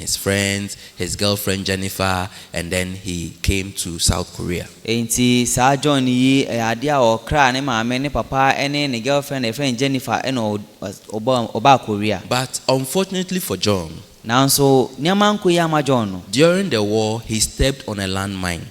his friends, his girlfriend Jennifer, and then he came to South Korea. Enti sa John yi ade a okra ne maame ne papa ene ne girlfriend e friend Jennifer eno oba Korea. But unfortunately for John, nanso nyamanko ya ma John, during the war he stepped on a landmine.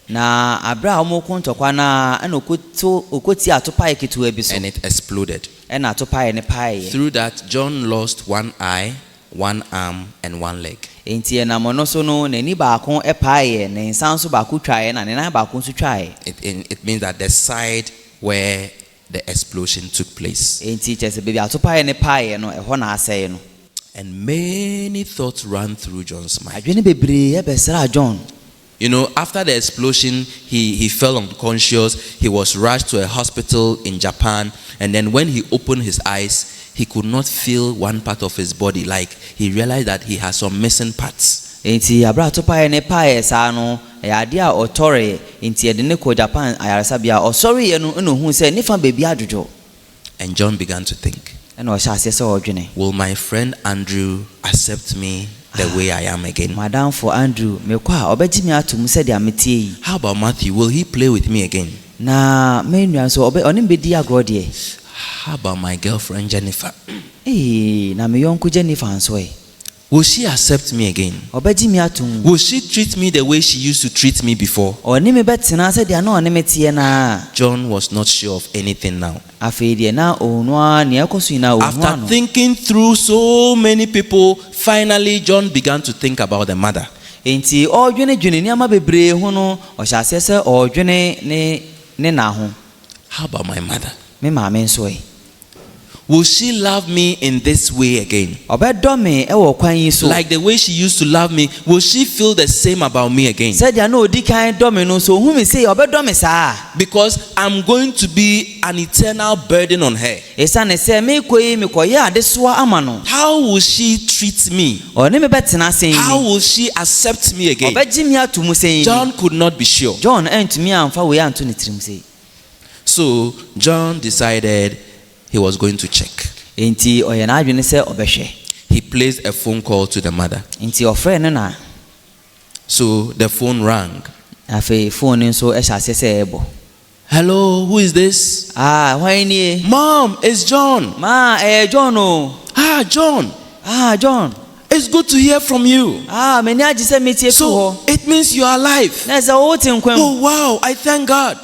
Na abra omoko ntokwa na ena okoti atopa eketu ebiso, And it exploded. ena atopa ne pae. Through that, John lost one eye, one arm, and one leg. Enti ena mono so no nani baako e pae, ne nsanso baako twae na ne nan baako nso twae. It means that the side where the explosion took place. Enti chese baby atopa ne pae no eho na aseye no. And many thoughts ran through John's mind. Adwene bebre e besra John. You know, after the explosion, he fell unconscious. He was rushed to a hospital in Japan. And then when he opened his eyes, he could not feel one part of his body. Like he realized that he has some missing parts. Enti abra topa ne pae sa no ya ade a otore enti ede ne ko Japan ayaresa bia osori ye no hu se nifa bebi adwojo. And John began to think, Ena o sha ase se odwene. will my friend Andrew accept me the way I am again? Madam for Andrew me kwa obeji me atum se de ametie yi. How about Matthew? Will he play with me again? Na me nua so onim bedi agro de. How about my girlfriend Jennifer? Na me yonku Jennifer anso e. Will she accept me again? Obeji me atum. Will she treat me the way she used to treat me before? Oni me betina se de na oni metie na. John was not sure of anything now. Afi de na onwa ne ekosu na onwa no. After thinking through so many people, finally John began to think about the mother. Enti odwene ni ama bebre hu no o sha ase se odwene ne na ho. How about my mother? Me maame nso e. Will she love me in this way again? Obedo me e wo kwan yi so. Like the way she used to love me, will she feel the same about me again? Said ya no odi kan do me no so hu me say obedo me sa. Because I'm going to be an eternal burden on her. Esa ne say me koyi me koye adesoa ama no. How will she treat me? Oni me betena sen. How will she accept me again? Obeji me atum sen. John could not be sure. John entumi amfa we anto ne tirim say. So John decided he was going to check. Enti oye na adwene se obehwe. He placed a phone call to the mother. Enti ofre no na. So the phone rang. Afi phone nso e sha ase se ebo. Hello, who is this? Why ni? Mom, it's John. Ma, John o. John. John. It's good to hear from you. Many aji se metie tu ho. So it means you are alive. Na za o tinkwem. Oh wow, I thank God.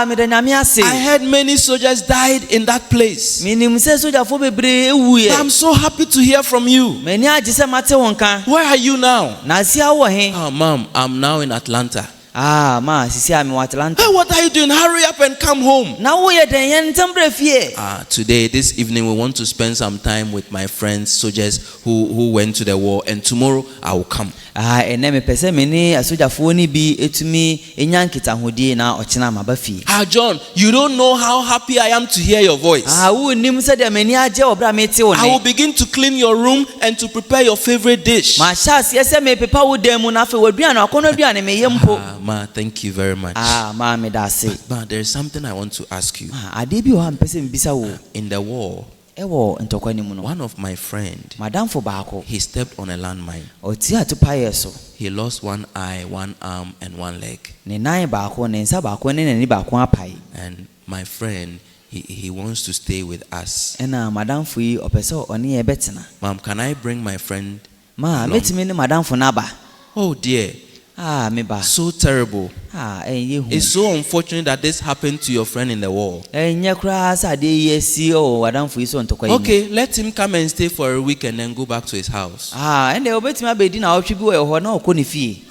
Me da nyame ase. I heard many soldiers died in that place. Minim se soja fo bebre ewu ye. I'm so happy to hear from you. Many aji se mate won kan. Where are you now? Na sia wo he. Mom, I'm now in Atlanta. Ma, sisi ami wa Atlanta. Hey, what are you doing? Hurry up and come home. Na wo ye den yen tembre fie. Today, this evening, we want to spend some time with my friends, soldiers who went to the war, and tomorrow I will come. Ene me pese me ni asoja fo ni bi etumi enya nkita hodie na ochina maba fie. John, you don't know how happy I am to hear your voice. Wo nim se de mani age obra me te wo I will begin to clean your room and to prepare your favorite dish. Ma chance yese me pepa wo dem na fe waduan akono aduan me yempo. Ma, thank you very much. Ma me da se. But there is something I want to ask you. Ade bi o am pese mbisa wo. In the war, Ewo ntokwa ni mu no. one of my friend, Madam for baako. he stepped on a landmine. Oti atupa yeso. He lost one eye, one arm, and one leg. Ne nan baako, ne nsa baako, ne nani baako apai. And my friend, he wants to stay with us. Ena madam for yi opeso oni e betena. Mom, can I bring my friend? Ma, metimi ne madam for naba. Oh dear. Me ba. So terrible. It's so unfortunate that this happened to your friend in the war. Nya kra sa de yesi o madam for yi so ntokwa yi. Okay, let him come and stay for a week and then go back to his house. Ende obetimi abedi na otwi bi wo ho na okoni fie.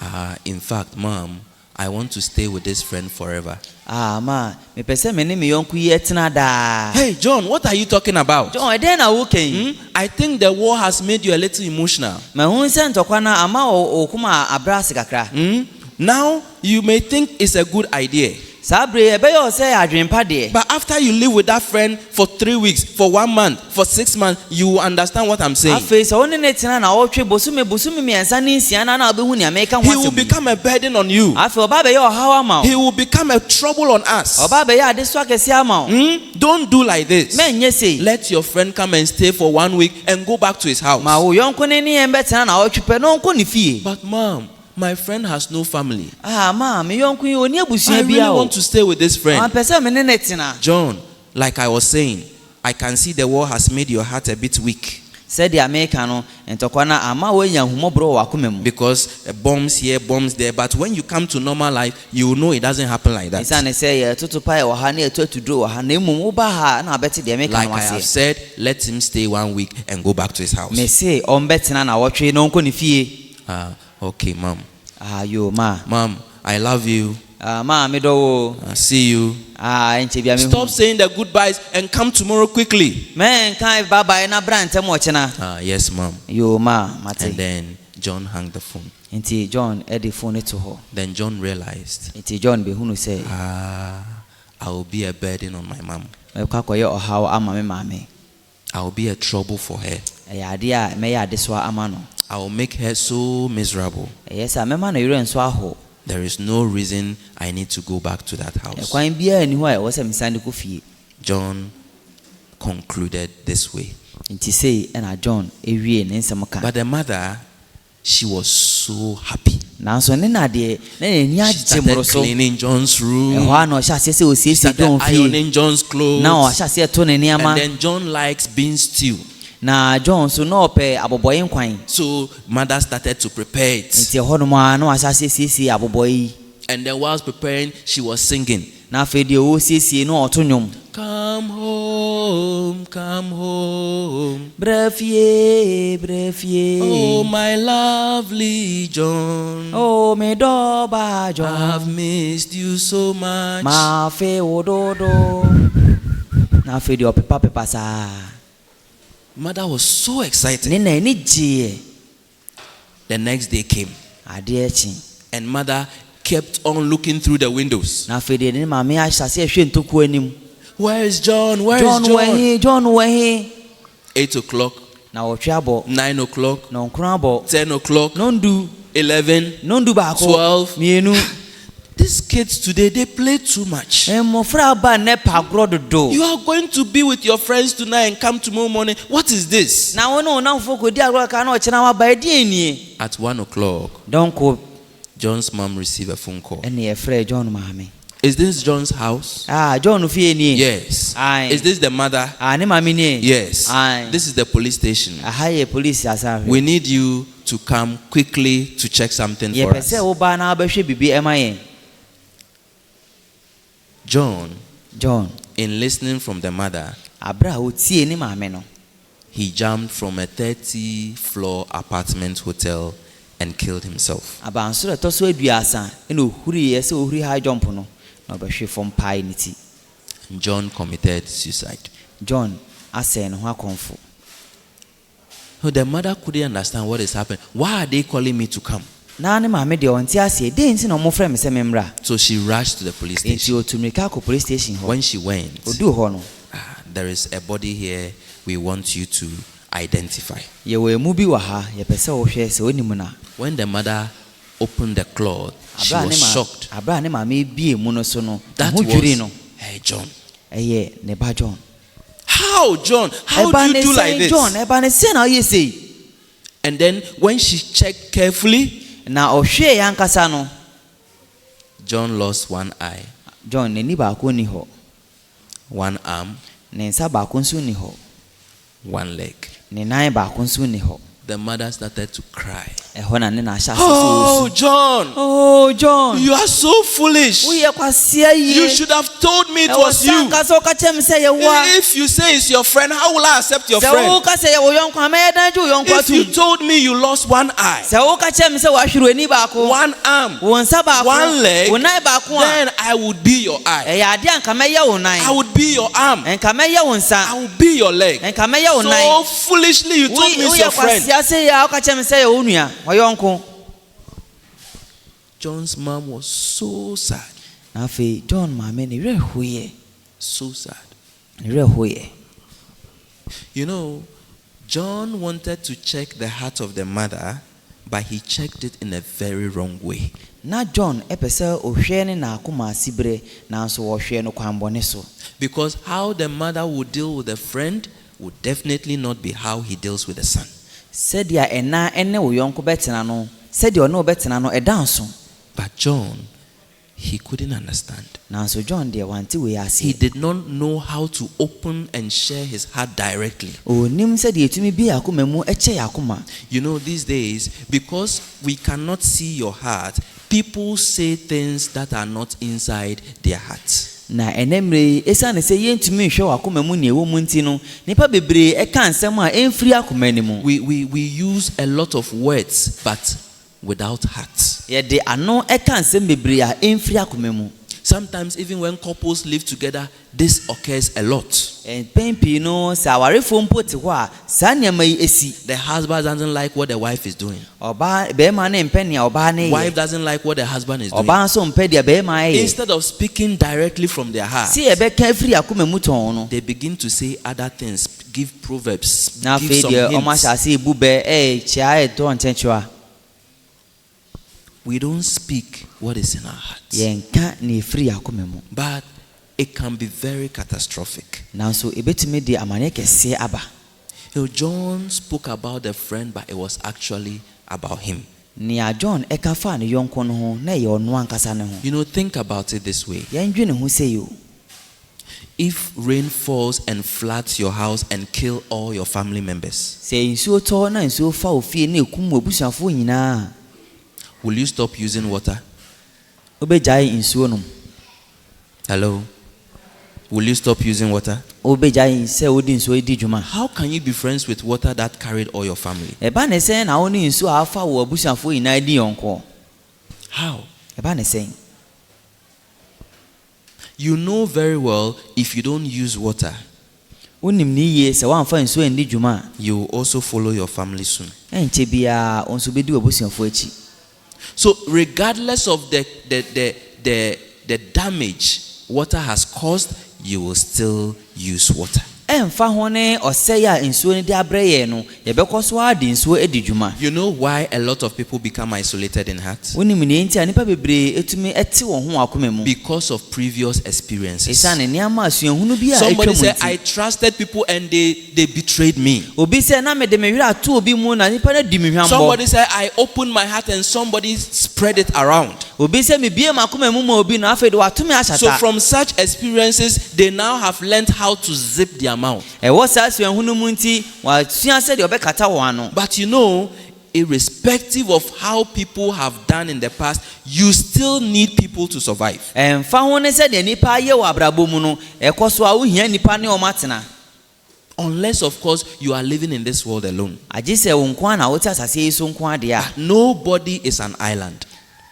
In fact, Mom, I want to stay with this friend forever. Ma, me pese me ne me yonku yi etena da. Hey, John, what are you talking about? John, eden na wo ken. I think the war has made you a little emotional. Me hu se ntokwa na ama o kuma abrase kakra. Now, you may think it's a good idea. Sabre ebeyo say adwempa de. But after you live with that friend for 3 weeks, for 1 month, for 6 months, you will understand what I'm saying. Afa so one ne tena na wotwe bosume miensa ne nsia na obehu ne America ho. He will become a burden on you. Afa oba be yo hawa ma. He will become a trouble on us. Oba be ya adeso akese ama. Don't do like this. Menye say. Let your friend come and stay for 1 week and go back to his house. Ma wo yonko ne ne embe tena na wotwe pe no nko ne fie. But mom, my friend has no family. Ma me yonko yi oni abusua I bia really o. want to stay with this friend. Pese me ne tena. John, like I was saying, I can see the war has made your heart a bit weak. Said the American no entokwa na ama we nya humobro wa komem. Because bombs here, bombs there, but when you come to normal life, you will know it doesn't happen like that. Isane say tutupa e wa ha na etu atudro wa ha na emum wo ba ha na abeti the American like wa I have say. said, let him stay 1 week and go back to his house. Me say on betena na wotwe no nko ne fie. Okay, mom. Yo ma. Mom, I love you. Ma me do wo. See you. Enche bia me. Stop saying the goodbyes and come tomorrow quickly. Men kan bye bye na brante mo chena. Yes, mom. Yo ma, mate. And then John hung the phone. Enti John e the phone to her. Then John realized, Enti John be hunu say, I will be a burden on my mom. Me kwa koye ohaw ama me mame. I will be a trouble for her. Ade a me ya adeso ama no. I will make her so miserable. Yes, me ma no yire nso aho. There is no reason I need to go back to that house. Kwan bia ni ho a wo se misande ko fie. John concluded this way. Enti say na John ewie ne nsem ka. But the mother, she was so happy. Nanso ne na de na ni agye moro so. Cleaning John's room. E ho ano sha se o siesie John fie. Ironing John's clothes. Na o sha se to ne niama. And then John likes bean stew. Na John so no pe aboboye nkwan. So mother started to prepare it. Enti ho no ma na wa sha se siesie aboboye. And then whilst preparing, she was singing. Na fe de o siesie no oto nwom. Come home, come home. Brefie, brefie. Oh, my lovely John. Oh, me do ba John. I've missed you so much. Ma fe ododo. Na fe de opepa sa. Mother was so excited. Ne na ni je. The next day came. Ade echi. And mother kept on looking through the windows. Na fe de ne ma me ahase ehwe ntoku anim. Where is John? Where is John? John where? 8 o'clock. Na wotwe abo. 9 o'clock. No nkran abo. 10 o'clock. Nondu. 11. Nondu ba ko. 12. Mienu. These kids today, they play too much. Mofra ba ne pagro dodo. You are going to be with your friends tonight and come tomorrow morning. What is this? Na wono na mfoko di agro ka na ochena wa ba di enie. At 1 o'clock, Donko John's mom received a phone call. ene e frɛ John maame. Is this John's house? John fie nie. Yes. Aye. Is this the mother? Ne maame nie. Yes. Aye. This is the police station. Ye police asa. We need you to come quickly to check something Ye for pese us. wo ba na ba hwe bibi ema ye. John, in listening from the mother, abra o tie ni maame no. he jumped from a 30-floor apartment hotel and killed himself. Abansoro to so aduasa ene ohuri ye se ohuri high jump no. Na ba hwe from pai ni ti. John committed suicide. John ase no ho akonfo. So the mother couldn't understand what is happening. Why are they calling me to come? Na ne maame de onti ase de nti no mo frɛ me se memra. So she rushed to the police Enti station. otumika ko police station ho. When she went, Odu ho no. there is a body here we want you to identify. Ye we mu bi wa ha ye pese wo hwɛ se onimu na. When the mother opened the cloth, she was shocked. Abra ne maame bie mu no so no. That Ho dwiri was no. Hey John. Eye ne ba John. How John? How do you do like this? John, eba ne se na ye say. And then when she checked carefully, Na ohwe yankasa no. John lost one eye, John ne ni ba ko ni ho. one arm, Ne nsa ba ko nso ni ho. one leg. Ne nan ba ko nso ni ho. The mother started to cry. Ehɔ na ne na ahya Oh, so. John, Oh, John. you are so foolish. Wo ye kwasia ye. You should have told me it was you. Yankasa o ka chem se ye wa. If you say it's your friend, how will I accept your Se wo friend? ka se ye wo yonko ama ye dan ju yonko If you atu. told me you lost one eye, Se wo ka chem se wa hwiro ni ba ko. one arm, Wo nsa ba ko. one leg, Wo nan ba ko a. then I would be your eye. E ya de anka meye wo nan. I would be your arm. Enka meye wo nsa. I would be your leg. Enka meye wo So nan. foolishly you told me it's your friend. Kwasia se ya o ka chem se ye wo nua. Wo yonko. John's mom was so sad. na afei John maame ne werɛ hoyɛ. So sad. Ne werɛ hoyɛ. You know, John wanted to check the heart of the mother, but he checked it in a very wrong way. Na John ɛpɛ sɛ ɔhwɛ ne na akoma asibere nanso wɔhwɛ no kwan bɔne so. Because how the mother would deal with a friend would definitely not be how he deals with the son. Sɛdeɛ ɛna ɛne wo yɔnko bɛtena no, sɛdeɛ ɔne wo bɛtena no ɛda nso. But John, he couldn't understand. Nanso John deɛ wante wei ase. He did not know how to open and share his heart directly. Onim sɛdeɛ etumi bi akoma mu ɛkyɛ akoma. You know, these days, because we cannot see your heart, people say things that are not inside their heart. Na enemre esane sɛ yɛntumi nhwɛ wakoma mu ne ɛwɔ mu nti no, nipa bebree ɛka nsɛm a ɛmfiri akoma ne mu. We use a lot of words, but without heart. Yɛde ano ɛka nsɛm bebree a ɛmfiri akoma mu. Sometimes even when couples live together, this occurs a lot. Mpɛn pii no sɛ awarefo mpo te hɔ a saa nneɛma yi esi. The husband doesn't like what the wife is doing. Ɔbaa bɛrima ne mpɛ nea ɔbaa ne yɛ. Wife doesn't like what the husband is doing. Ɔbaa nso mpɛ deɛ bɛrima yɛ. Instead of speaking directly from their heart, si ɛbɛka afiri akoma mu tɔn no, they begin to say other things, give proverbs, na give afei some deɛ ɔmo hints. ahyɛ ase ebu bɛ kyia ɛtɔ nkyɛnkyɛn. We don't speak what is in our hearts. Yɛnka ne efiri akoma mu. But it can be very catastrophic. Nanso ebetumi de amane kɛseɛ aba. You know, John spoke about the friend, but it was actually about him. Nea John ɛka fa ne yɔnko no ho na ɛyɛ ɔno ankasa ne ho. You know, think about it this way. Yɛndwe ne ho sɛ yo. If rain falls and floods your house and kill all your family members, Sɛ nsuo tɔ na nsuo fa ofie na ekum obusuafo nyinaa, will you stop using water? obegyae nsuo nom. Hello? Will you stop using water? Obegyae sɛ odi nsuo di dwuma. How can you be friends with water that carried all your family? Ɛba ne sɛ na wo ne nsuo a afa wo abusuafo nyinaa di yɔnko. How? Ɛba ne sɛ You know very well if you don't use water, wonim ne yie sɛ woamfa nsuo ndi dwuma you will also follow your family soon. a ɛnkyɛ biara wo nso bɛdi w'abusuafo akyi. So regardless of the damage water has caused, you will still use water. Ɛmfa ho ne ɔsɛe a nsuo ne de abrɛ yɛn no, yɛbɛkɔ so a de nsuo edi dwuma. You know why a lot of people become isolated in heart? Wonim ne nti a nipa bebree etumi ɛte wɔn ho akoma mu. Because of previous experiences. Esane nneɛma asuahunu bi a Somebody etwa mu said, nti. I trusted people and they betrayed me. Obi sɛ na mede me werɛ ato obi mu na nipa no di me hwammɔ. Somebody said, I opened my heart and somebody spread it around. Obi sɛ mebie m'akoma mu ma obi na afei de wato me ahyata. So from such experiences, they now have learned how to zip their mouth. Ɛwɔ saa asuahunu mu nti wasua sɛ deɛ ɔbɛkata wɔn ano. But you know, irrespective of how people have done in the past, you still need people to survive. Ɛmfa ho ne sɛ deɛ nipa ayɛ wɔ abrabɔ mu no, ɛkɔ so a wohia nipa ne ɔmo atena. Unless, of course, you are living in this world alone. Agye sɛ wo nko a na wote asase yi so nko adeɛ a. Nobody is an island.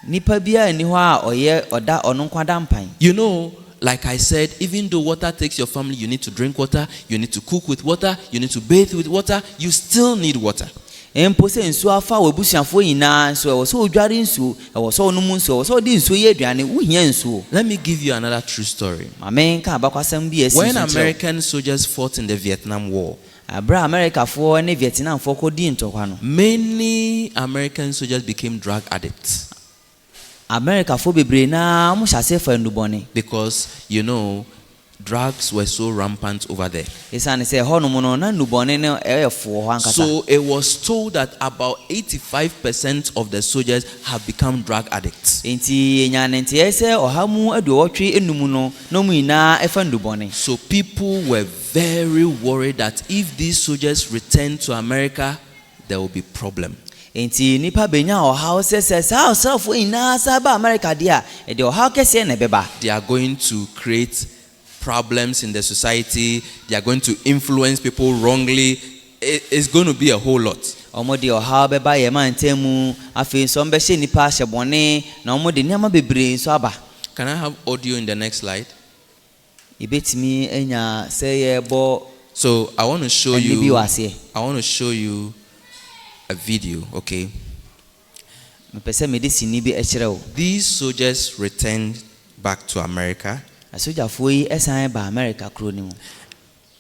Nipa biara ni hɔ a ɔyɛ ɔda ɔno nko ada mpan. You know, like I said, even though water takes your family, you need to drink water, you need to cook with water, you need to bathe with water, you still need water. Empo sɛ nsuo afa wɔ abusuafo nyinaa nso ɛwɔ sɛ odware nsuo, ɛwɔ sɛ ɔnom nsuo, ɛwɔ sɛ ɔde nsuo yɛ aduane, wohia nsuo. Let me give you another true story. Maame nka abakwasɛm bi esi When nso kyerɛw. American soldiers fought in the Vietnam War, Abra Americafoɔ ne Vietnamfoɔ kɔdi ntɔkwa no. many American soldiers became drug addicts. Americafoɔ bebree na mo hyɛ ase fa ndubɔne. Because, you know, drugs were so rampant over there. Esane sɛ hɔnom no na ndubɔne no ɛyɛ foɔ hɔ ankasa. So it was told that about 85% of the soldiers have become drug addicts. Enti enya ne nteɛ sɛ ɔha mu aduɔwɔtwe enum no na mu nyinaa ɛfa ndubɔne. So people were very worried that if these soldiers return to America, there will be problem. Enti nipa benya ɔhaw sɛ saa ɔsrafoɔ nyinaa saa ba America deɛ a ɛde ɔhaw kɛseɛ na ɛbɛba. They are going to create problems in the society. They are going to influence people wrongly. It's going to be a whole lot. Ɔmo de ɔhaw bɛba yɛ ma ntɛm mu afei nso ɔmo bɛhyɛ nipa ahyɛ bɔne na ɔmo de nneɛma bebree nso aba. Can I have audio in the next slide? Ebetumi enya sɛ yɛbɔ So I want to show ɛne bi you. wɔ aseɛ. I want to show you a video. Okay. Mepɛ sɛ mede sini bi ɛkyerɛ wo. These soldiers returned back to America. Asogyafoɔ yi ɛsan ba America kuro no mu.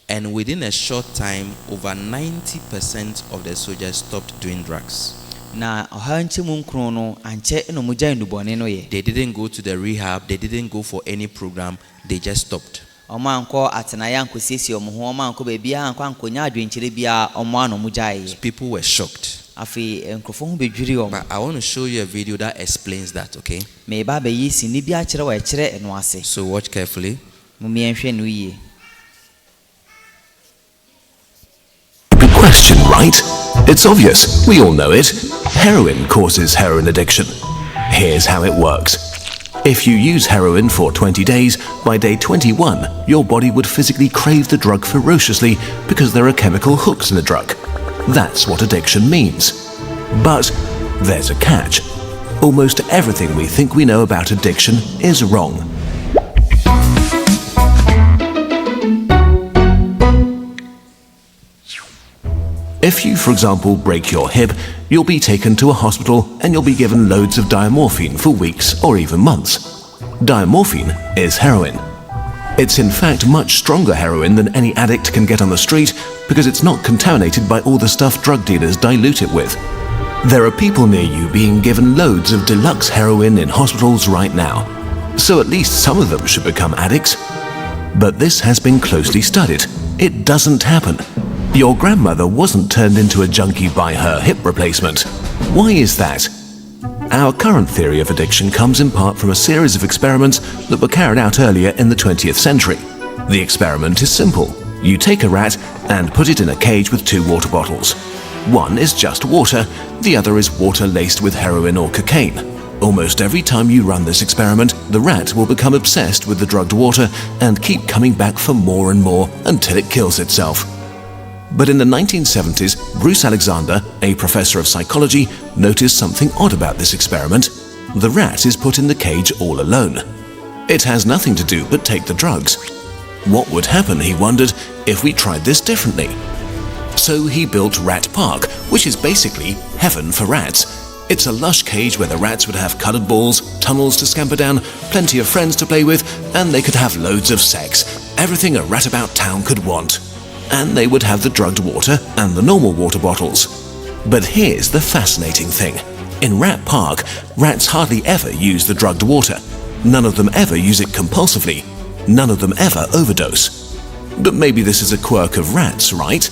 And within a short time, over 90% of the soldiers stopped doing drugs. Na ɔha nkyɛ mu nkron no ankyɛ ɛna ɔmo gya ndubɔne no yɛ. They didn't go to the rehab, they didn't go for any program, they just stopped. Ɔmo ankɔ atenaeɛ ankɔsiesie ɔmo ho, ɔmo ankɔ baabi a ankɔ ankɔnya adwenkyerɛ bi a ɔmo ano ɔmo gyaeɛ. People were shocked. Afei nkurɔfoɔ ho bedwiri ɔmo. But I want to show you a video that explains that, okay? Meba bɛyi sini bi akyerɛ wɔ ɛkyerɛ ɛno ase. So watch carefully. Mo miɛnhwɛ no yie. Good question, right? It's obvious. We all know it. Heroin causes heroin addiction. Here's how it works. If you use heroin for 20 days, by day 21, your body would physically crave the drug ferociously because there are chemical hooks in the drug. That's what addiction means. But there's a catch. Almost everything we think we know about addiction is wrong. If you, for example, break your hip, you'll be taken to a hospital and you'll be given loads of diamorphine for weeks or even months. Diamorphine is heroin. It's in fact much stronger heroin than any addict can get on the street because it's not contaminated by all the stuff drug dealers dilute it with. There are people near you being given loads of deluxe heroin in hospitals right now. So at least some of them should become addicts. But this has been closely studied. It doesn't happen. Your grandmother wasn't turned into a junkie by her hip replacement. Why is that? Our current theory of addiction comes in part from a series of experiments that were carried out earlier in the 20th century. The experiment is simple. You take a rat and put it in a cage with 2 water bottles. One is just water, the other is water laced with heroin or cocaine. Almost every time you run this experiment, the rat will become obsessed with the drugged water and keep coming back for more and more until it kills itself. But in the 1970s, Bruce Alexander, a professor of psychology, noticed something odd about this experiment. The rat is put in the cage all alone. It has nothing to do but take the drugs. What would happen, he wondered, if we tried this differently? So he built Rat Park, which is basically heaven for rats. It's a lush cage where the rats would have colored balls, tunnels to scamper down, plenty of friends to play with, and they could have loads of sex. Everything a rat about town could want. And they would have the drugged water and the normal water bottles. But here's the fascinating thing. In Rat Park, rats hardly ever use the drugged water. None of them ever use it compulsively. None of them ever overdose. But maybe this is a quirk of rats, right?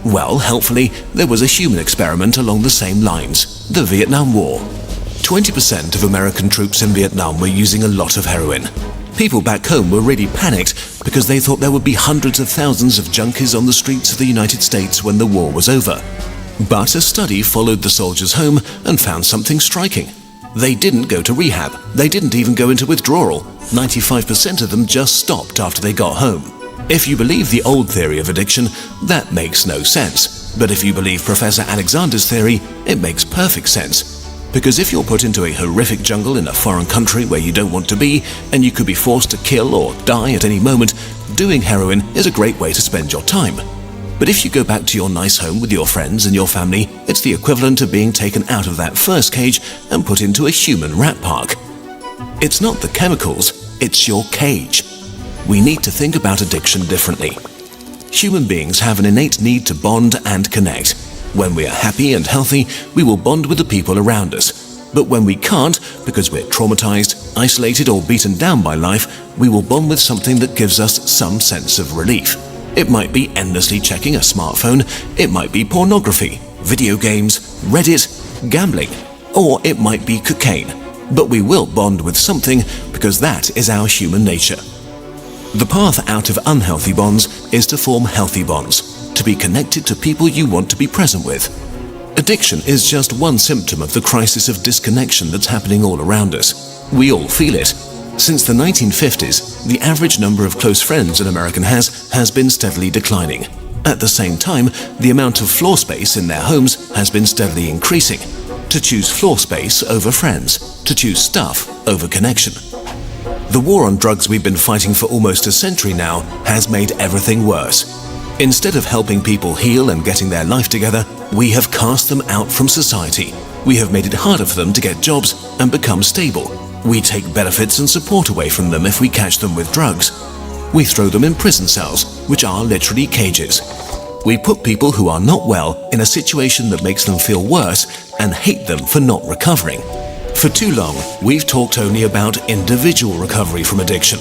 Well, helpfully, there was a human experiment along the same lines, the Vietnam War. 20% of American troops in Vietnam were using a lot of heroin. People back home were really panicked because they thought there would be hundreds of thousands of junkies on the streets of the United States when the war was over. But a study followed the soldiers home and found something striking. They didn't go to rehab. They didn't even go into withdrawal. 95% of them just stopped after they got home. If you believe the old theory of addiction, that makes no sense. But if you believe Professor Alexander's theory, it makes perfect sense. Because if you're put into a horrific jungle in a foreign country where you don't want to be, and you could be forced to kill or die at any moment, doing heroin is a great way to spend your time. But if you go back to your nice home with your friends and your family, it's the equivalent of being taken out of that first cage and put into a human rat park. It's not the chemicals, it's your cage. We need to think about addiction differently. Human beings have an innate need to bond and connect. When we are happy and healthy, we will bond with the people around us. But when we can't, because we're traumatized, isolated or beaten down by life, we will bond with something that gives us some sense of relief. It might be endlessly checking a smartphone, it might be pornography, video games, Reddit, gambling, or it might be cocaine. But we will bond with something because that is our human nature. The path out of unhealthy bonds is to form healthy bonds. To be connected to people you want to be present with. Addiction is just one symptom of the crisis of disconnection that's happening all around us. We all feel it. Since the 1950s, the average number of close friends an American has been steadily declining. At the same time, the amount of floor space in their homes has been steadily increasing. To choose floor space over friends, to choose stuff over connection. The war on drugs we've been fighting for almost a century now has made everything worse. Instead of helping people heal and getting their life together, we have cast them out from society. We have made it harder for them to get jobs and become stable. We take benefits and support away from them if we catch them with drugs. We throw them in prison cells, which are literally cages. We put people who are not well in a situation that makes them feel worse and hate them for not recovering. For too long, we've talked only about individual recovery from addiction.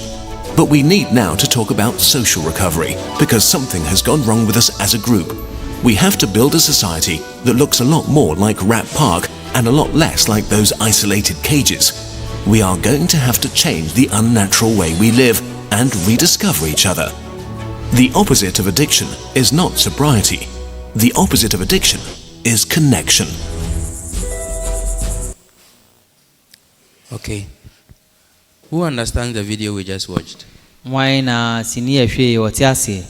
But we need now to talk about social recovery, because something has gone wrong with us as a group. We have to build a society that looks a lot more like Rat Park and a lot less like those isolated cages. We are going to have to change the unnatural way we live and rediscover each other. The opposite of addiction is not sobriety. The opposite of addiction is connection. Okay. Who understands the video we just watched? Why na senior hwe wotiase?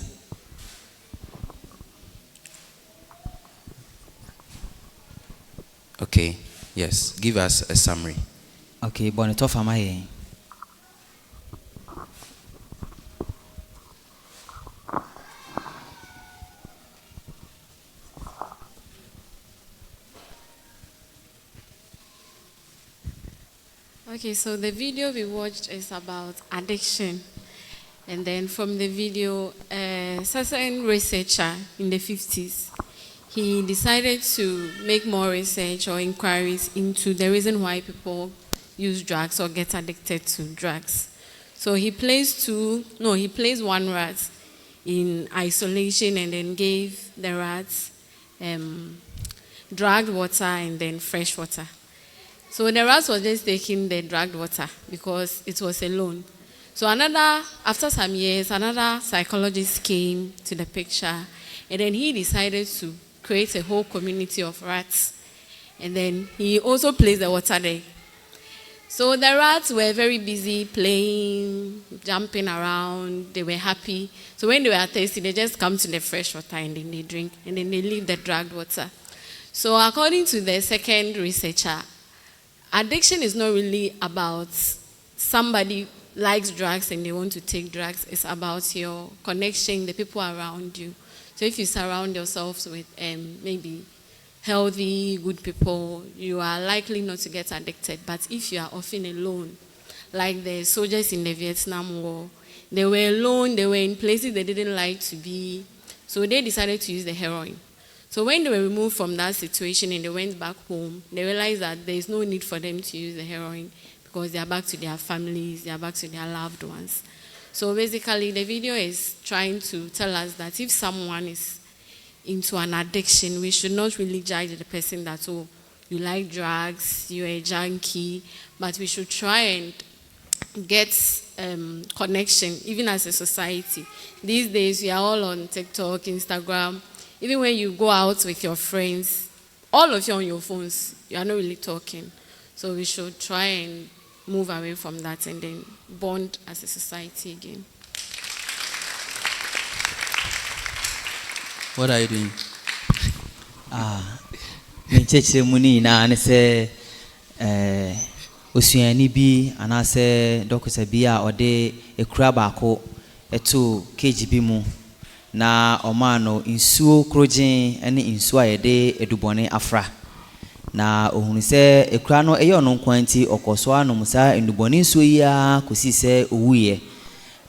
Okay. Yes. Give us a summary. Okay, bonito famaye. Okay, so the video we watched is about addiction. And then from the video, a certain researcher in the 50s, he decided to make more research or inquiries into the reason why people use drugs or get addicted to drugs. So he placed one rat in isolation and then gave the rats drugged water and then fresh water. So the rats was just taking the drugged water because it was alone. So after some years, another psychologist came to the picture, and then he decided to create a whole community of rats. And then he also placed the water there. So the rats were very busy playing, jumping around, they were happy. So when they were thirsty, they just come to the fresh water and then they drink, and then they leave the drugged water. So according to the second researcher, addiction is not really about somebody likes drugs and they want to take drugs. It's about your connection, the people around you. So if you surround yourselves with maybe healthy, good people, you are likely not to get addicted. But if you are often alone, like the soldiers in the Vietnam War, they were alone, they were in places they didn't like to be, so they decided to use the heroin. So when they were removed from that situation and they went back home, they realized that there is no need for them to use the heroin because they are back to their families, they are back to their loved ones. So basically, the video is trying to tell us that if someone is into an addiction, we should not really judge the person that, oh, you like drugs, you're a junkie, but we should try and get connection, even as a society. These days, we are all on TikTok, Instagram. Even when you go out with your friends, all of you on your phones, you are not really talking. So we should try and move away from that and then bond as a society again. What are you doing? Mencheche muni na anese osuani bi anase dokusa bi a ode ekura baako eto KGB mu na omano insuo krojin ene insuo ayede edubone afra na ohunu se ekura no eyo no kwanti okoso anom sa edubone insuo ya kosi se owuye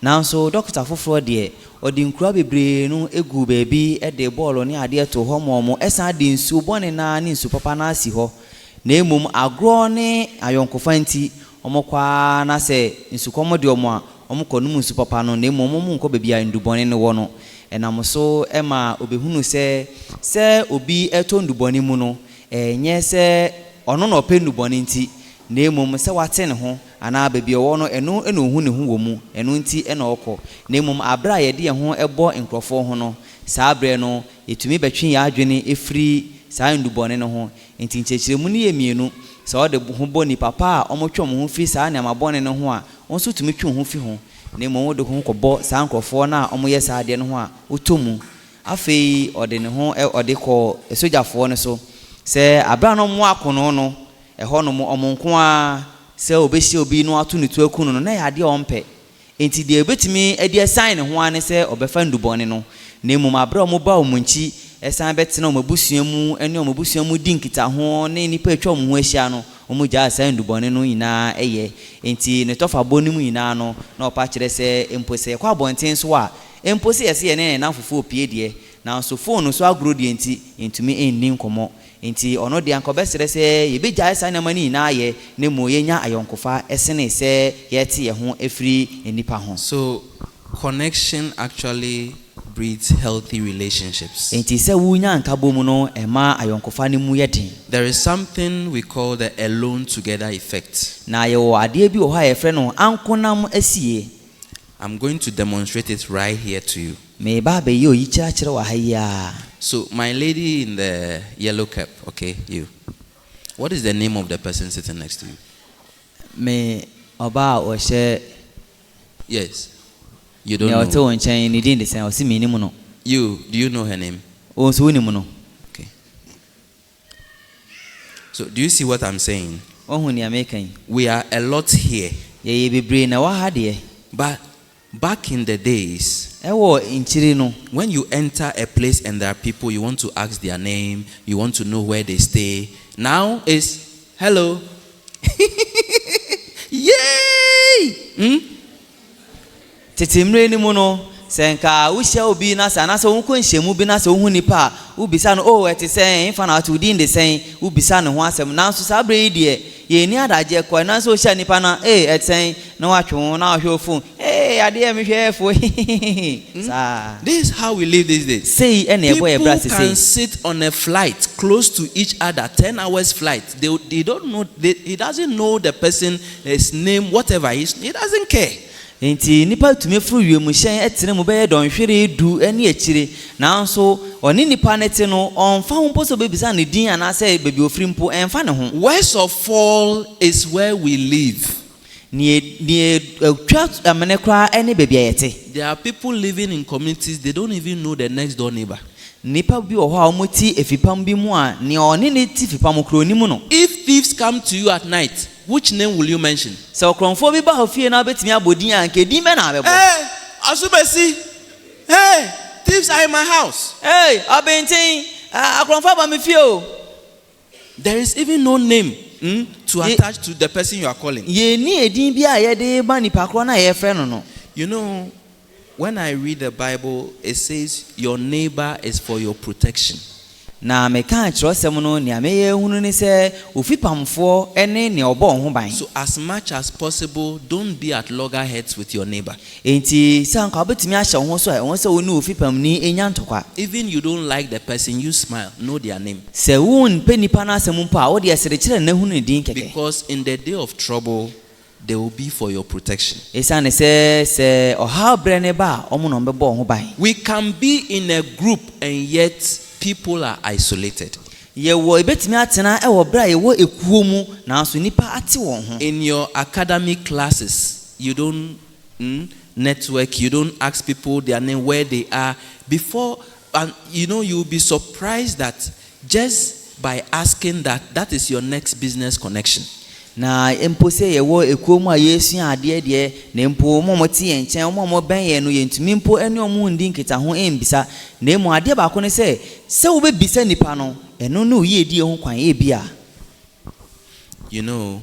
nanso doctor foforo de odi nkura bebre no egu bebi ede ball ne ade to ho momo esa de insuo bone na ne insuo papa na asi ho na emum agro ne ayonkofa nti omokwa na se insuo komo de omo a omukọ no insuo papa no na emum omo nko bebi a ndubone ne wo no enamoso ema obehunu se obi eto ndubone mu no enye se ono no pe ndubone nti na emum se wate ne ho ana bebi owo no eno hu ne hu wo mu eno nti ena okọ na emum abra ye de ho ebo nkrofo ho no saa abre no etumi betwe ya adwene efri saa ndubone ne ho nti nchechire mu ne yemienu se ode ho boni papa a omotwe mo ho fi saa na mabone ne ho a onso tumi twe ho fi ho na emum de ho kọbọ saa nkrofo na omoye saa de ne ho a otomu afei ode ne ho ode kọ esojafo ne so se abra no mo akono no eho no mo omonko a se obesi obi no ato ne tu akunu no na ya de ompe enti de ebetimi ade assign ne ho ane se obefa ndubone no na emum abra mo ba omunchi esan betena omabusua mu ene omabusua mu di nkita ho ne nipa etwa omo ho ahia no omo gya asan ndubone no nyina eye enti ne tofa bonu mu nyina no na opa kire se empose kwa bonten so a empose yese ye ne na fofo opie de na so phone so agro de enti entumi enni nkomo enti ono de ankobesere se yebegya asan na mani nyina ye ne mo yenya ayonkofa esene se yete ye ho efiri enipa ho. So connection actually breeds healthy relationships. Enti se wunya nkabo mu no ema ayonkofa ne mu yedin. There is something we call the alone together effect. Na ye wo ade bi wo ha ye fre no ankonam asie. I'm going to demonstrate it right here to you. Me ba be yo yi kira kira wa haya. So my lady in the yellow cap, okay, you. What is the name of the person sitting next to you? Me oba o she. Yes. You don't know. know. You, do you know her name? Okay. So do you see what I'm saying? We are a lot here. But back in the days, when you enter a place and there are people, you want to ask their name, you want to know where they stay. Now it's hello. Yay! Tetimre ni mu no senka wo hia obi na sa na so won ko nhyiamu bi na so hu nipa wo bisa no oh eti sen fa na to din de sen wo bisa no ho asem na so sa bre de ye ni adaje ko na so hia nipa na eten na wa twu na hwe ofun ade me hwe fo sa. This is how we live these days. Say people can sit on a flight close to each other, 10 hours flight. They don't know, he doesn't know the person, his name, whatever he doesn't care. Enti nipa tumi furu wiemu hyen etene mu be don hwere du ene akire nanso oni nipa nete no onfa ho poso be bisa ne din ana say bebi ofiri mpo enfa ne ho. Worst of all is where we live. There are people living in communities, they don't even know the next door neighbor. If thieves come to you at night, which name will you mention? Hey, Asubesi. Hey, thieves are in my house. Hey, there is even no name to attach to the person you are calling. You know, when I read the Bible, it says your neighbor is for your protection. So as much as possible, don't be at loggerheads with your neighbor. Even you don't like the person, you smile, know their name. Because in the day of trouble, they will be for your protection. We can be in a group and yet people are isolated. In your academic classes, you don't network, you don't ask people their name, where they are before, and you know you'll be surprised that just by asking that is your next business connection. Na empose yewo ekuomu a yesu ade de na empo momoti enchen omo ben ye no yentumi empo ene omo ndi nkita ho embisa na emu ade ba ko ne se wo be bisa nipa no eno no ye die ho kwan e bia. You know,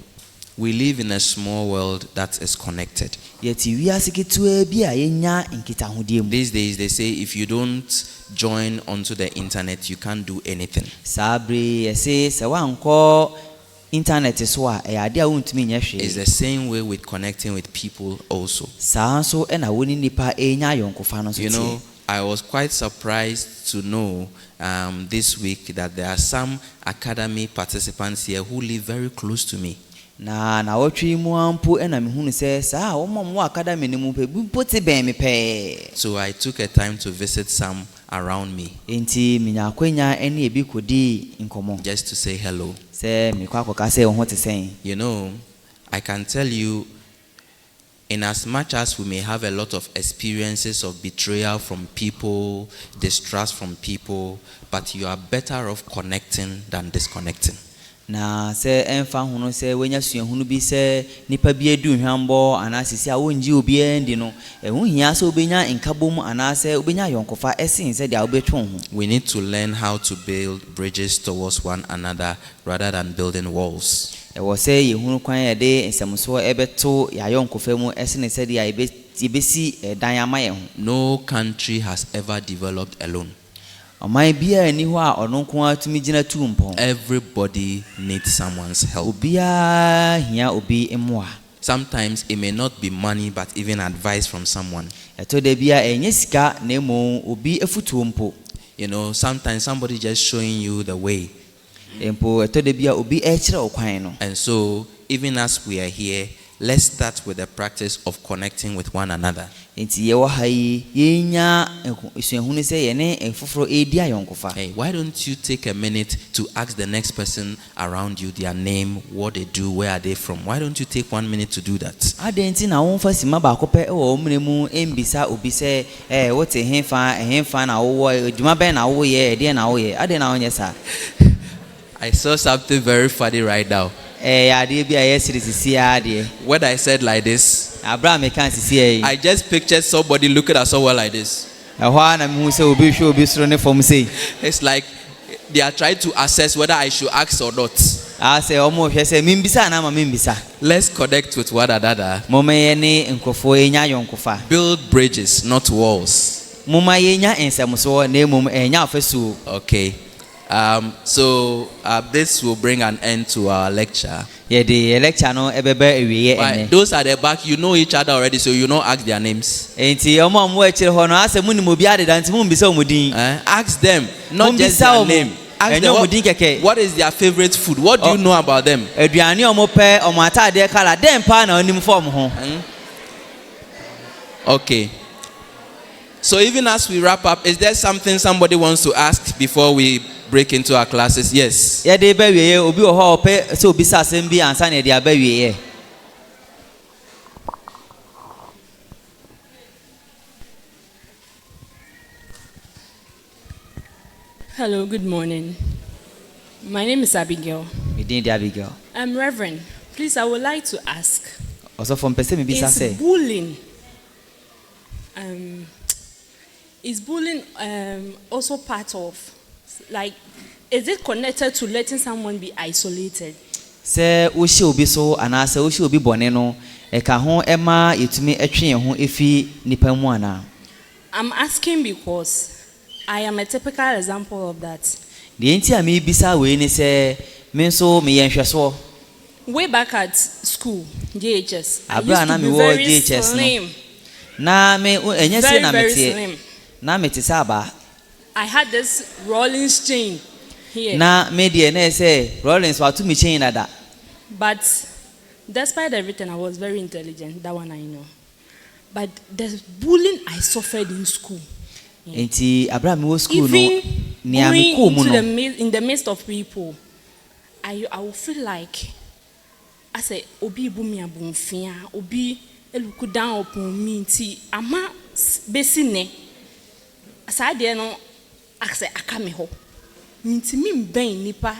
we live in a small world that is connected. Yeti wi asikitu e bia yenya nkita ho die mu. These days they say if you don't join onto the internet you can't do anything. Sabre ese se wanko internet is what it's the same way with connecting with people also. You know, I was quite surprised to know this week that there are some academy participants here who live very close to me. So I took a time to visit some around me. Just to say hello. You know, I can tell you, in as much as we may have a lot of experiences of betrayal from people, distrust from people, but you are better off connecting than disconnecting. na se emfa hono se wenya suahunu bi se nipa bi edu hwambo ana sisi a wonji obi endi no ehu hia se obenya nkabom ana se obenya yonkofa esin se dia obetwon ho. We need to learn how to build bridges towards one another rather than building walls. Ewo se yehunu kwan ye de nsemso ebeto ya yonkofa mu esine se dia ebesi dan amaye ho. No country has ever developed alone. Everybody needs someone's help. Sometimes it may not be money, but even advice from someone. You know, sometimes somebody just showing you the way. And so, even as we are here, let's start with the practice of connecting with one another. Hey, why don't you take a minute to ask the next person around you their name, what they do, where are they from? Why don't you take 1 minute to do that? I saw something very funny right now. When I said like this, I just pictured somebody looking at someone like this. It's like they are trying to assess whether I should ask or not. Let's connect with one another. Build bridges, not walls. Okay. So this will bring an end to our lecture. But those at the back, you know each other already, so you don't ask their names. Ask them, not just their name. Ask them what is their favorite food. What do you know about them? Okay. So even as we wrap up, is there something somebody wants to ask before we break into our classes? Yes. Hello, good morning. My name is Abigail. I'm Reverend. Please, I would like to ask. Is bullying is bullying also part of, like, is it connected to letting someone be isolated? I'm asking because I am a typical example of that. Way back at school, JHS, I used to be very slim. Very slim. I had this Rollins chain here. But despite everything, I was very intelligent. That one I know. But the bullying I suffered in school. Even going in the midst of people, I will feel like I say, Obi bumi abumfia, Obi eluku down upon me. Ama besine. Aside no, I say akame ho. Minti mi ben nipa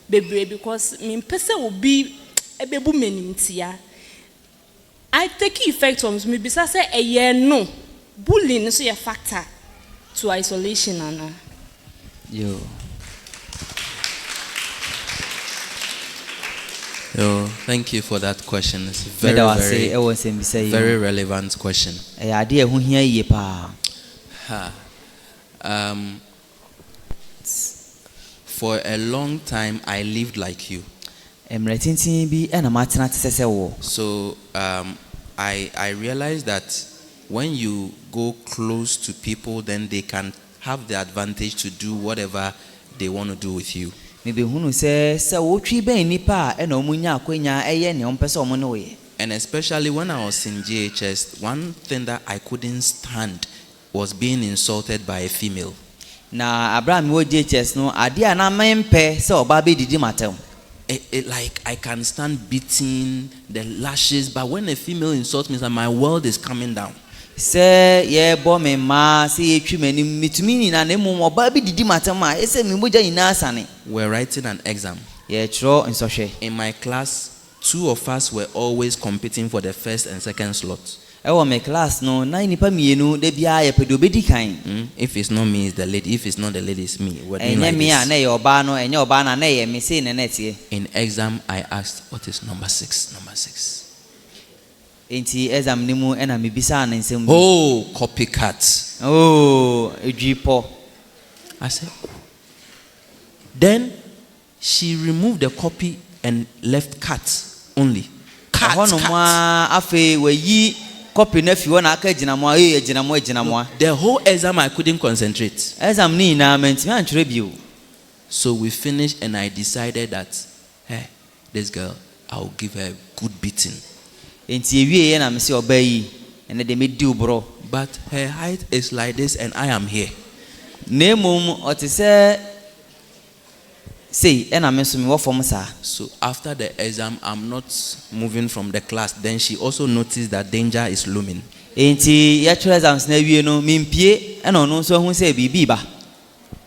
bebre because min pese obi ebebu menimtia. I take effect from me because say a year no bullying is a factor to isolation and Yo, thank you for that question. It's very relevant question. For a long time, I lived like you. So I realized that when you go close to people, then they can have the advantage to do whatever they want to do with you. And especially when I was in JHS, one thing that I couldn't stand was being insulted by a female. Like I can stand beating, the lashes, but when a female insults me, it's like my world is coming down. We're writing an exam. yɛkyerɛ nsɔhwɛ. In my class, 2 of us were always competing for the first and second slot. ɛwɔ me class no na nipa mmienu da biara yɛpɛ de obɛdi kan. If it's not me, it's the lady. If it's not the lady, it's me. We're doing ɛnyɛ like me a this. na ɛyɛ ɔbaa no ɛnyɛ ɔbaa na ɛyɛ me sei na ɛteɛ. In exam, I asked, what is number 6? Number 6. Enti exam ne mu ɛna mebisa ne nsɛm bi. Oh, copycat. Oh, edwipɔ. I said, then she removed the copy and left cat only. Cat, ɛhɔ no mu a afei wayi copy na fi hɔ na aka gyina mu a gyina mu a. The whole exam, I couldn't concentrate. Exam ne nyinaa mɛntumi antwerɛ bio. So we finished and I decided that, hey, this girl, I'll give her a good beating. Enti ewie na me se ɔbaa yi ɛna de medi ubrɔ. But her height is like this and I am here. Na mmom ɔte sɛ sei ɛna me nso me wɔ fam saa. So after the exam, I'm not moving from the class. Then she also noticed that danger is looming. Enti yɛtwerɛ exams na awie no mimpie ɛna ɔno nso hu sɛ biribi ba.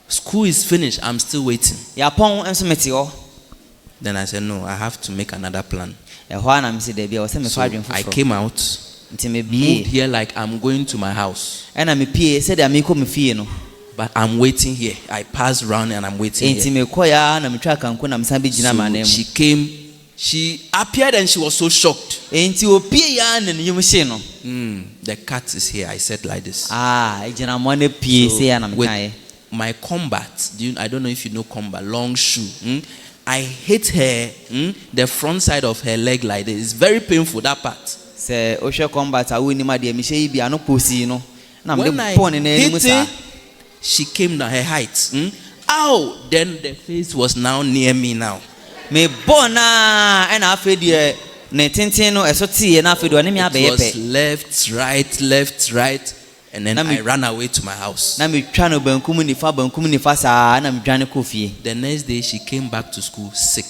School is finished. I'm still waiting. Yɛapɔn nso mete hɔ. Then I said, no, I have to make another plan. Ɛhɔ a na me se da bia wɔ sɛ me So fa adwen I foforɔ. came out, Nti moved mebie here like I'm going to my house. ɛna mepie sɛdeɛ mekɔ me fie no. But I'm waiting here. I passed around and I'm waiting Enti here. mekɔ ya na metwa kanko na mesan bɛgyina ma na So mu. she came, she appeared and she was so shocked. Enti opie ya na ne yam hye no. The cat is here. I said like this. Gyina mo na pie So sɛ ya na with mekae. my combat, I don't know if you know combat, long shoe. I hit her, the front side of her leg like this. It's very painful, that part. Sɛ ohwɛ combat a woni ma deɛ mehyɛ yi bi ano posi no. Na me When I pon ne n'anim hit saa. it, she came down her height. Ow! Then the face was now near me now. Me bɔ na ɛna afei deɛ ne tenten no ɛso tie na afei deɛ ɔne me It abɛyɛ was pɛ. left, right. And then Na me- I ran away to my house. Na metwa no bankum nifa saa na medwane kɔ fie. The next day, she came back to school sick.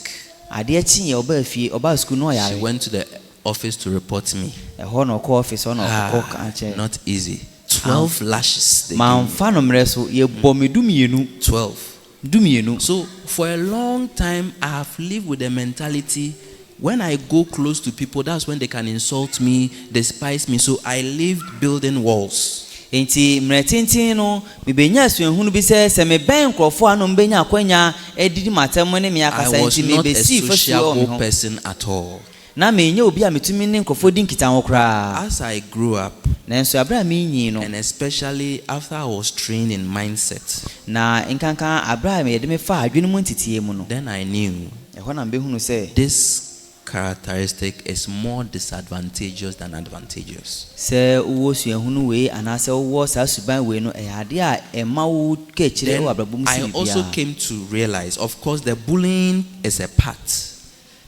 Adeɛ kyi yɛ ɔbaa fie ɔbaa school no She ɔyare. went to the office to report me. Ɛhɔ na ɔkɔ office hɔ na ɔkɔ kankyɛ. Not easy. 12 lashes. They gave me. Mamfa no mmerɛ so yɛbɔ me dumienu. 12. Dumienu. So for a long time, I have lived with the mentality, when I go close to people, that's when they can insult me, despise me. So I lived building walls. Enti mmerɛ tenten no mebɛnya asuahunu bi sɛ mebɛn nkurɔfoɔ a no mbɛnya akwanya adidi matam ne me I akasa was nti not a mebɛsii fasuo wɔ me sociable ho. person at all. Na menyɛ obi a metumi ne nkurɔfoɔ di nkita ho koraa. As I grew up, Nanso aberɛ a menyii no and especially after I was trained in mindset, na nkanka aberɛ a yɛde me fa adwene mu nteteɛ mu no then I knew ɛhɔ na mbɛhunu sɛ this characteristic is more disadvantageous than advantageous. sɛ wowɔ suahunu wei anaasɛ wowɔ saa suban wei no ɛyɛ adeɛ a ɛma wo ka akyirɛ Then wɔ abrabɔ mu I si also biara. came to realize, of course, the bullying is a part.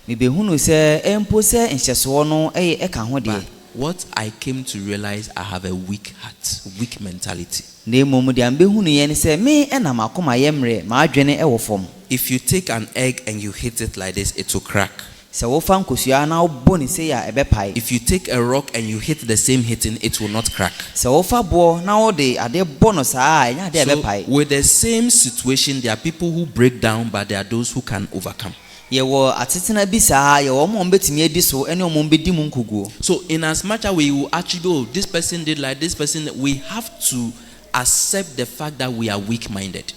mebɛhunu sɛ ɛmpo sɛ nhyɛsoɔ no ɛka ho But deɛ what I came to realize, I have a weak heart, weak mentality. na mmom deɛ mbɛhunu yɛ ne sɛ me ɛnam akoma yɛ mmerɛ maadwene ɛwɔ fam. If you take an egg and you hit it like this, it will crack. sɛ wofa nkosua na wobɔ ne sei a ɛbɛpae. If you take a rock and you hit the same hitting, it will not crack. sɛ wofa boɔ na wode adeɛ bɔ no saa a ɛnyɛ adeɛ a So ɛbɛpae. with the same situation, there are people who break down, but there are those who can overcome. yɛwɔ atetena bi saa yɛwɔ ɔmo a ɔmbɛtumi adi so ɛne ɔmo ɔmbɛdi mu nkuguo. So in as much as we will attribute, oh, this person did like this person, we have to accept the fact that we are weak-minded.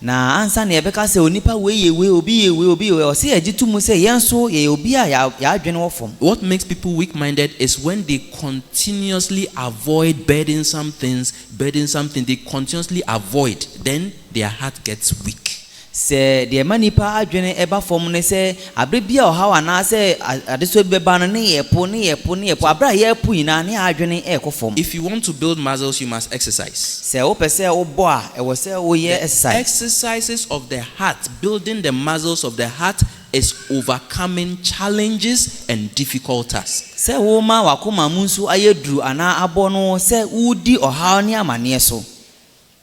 na ansa na yɛbɛka sɛ onipa wei yɛ wei obi yɛ wei obi yɛ wei ɔsɛ yɛgye to mu sɛ yɛn nso yɛyɛ obi a yɛadwene wɔ fam. What makes people weak-minded is when they continuously avoid burdensome things, they continuously avoid, then their heart gets weak. sɛ deɛ ma nipa adwene ɛba fam ne sɛ abere bi a ɔhaw anaasɛ adesoa bi bɛba no ne yɛpo abere a yɛpo nyinaa ne adwene ɛkɔ fam. If you want to build muscles, you must exercise. sɛ wopɛ sɛ wobɔ a ɛwɔ sɛ woyɛ exercise. Exercises of the heart, building the muscles of the heart, is overcoming challenges and difficult tasks. sɛ woma wakoma mu nso ayɛ duru anaa abɔ no sɛ wodi ɔhaw ne amanneɛ so.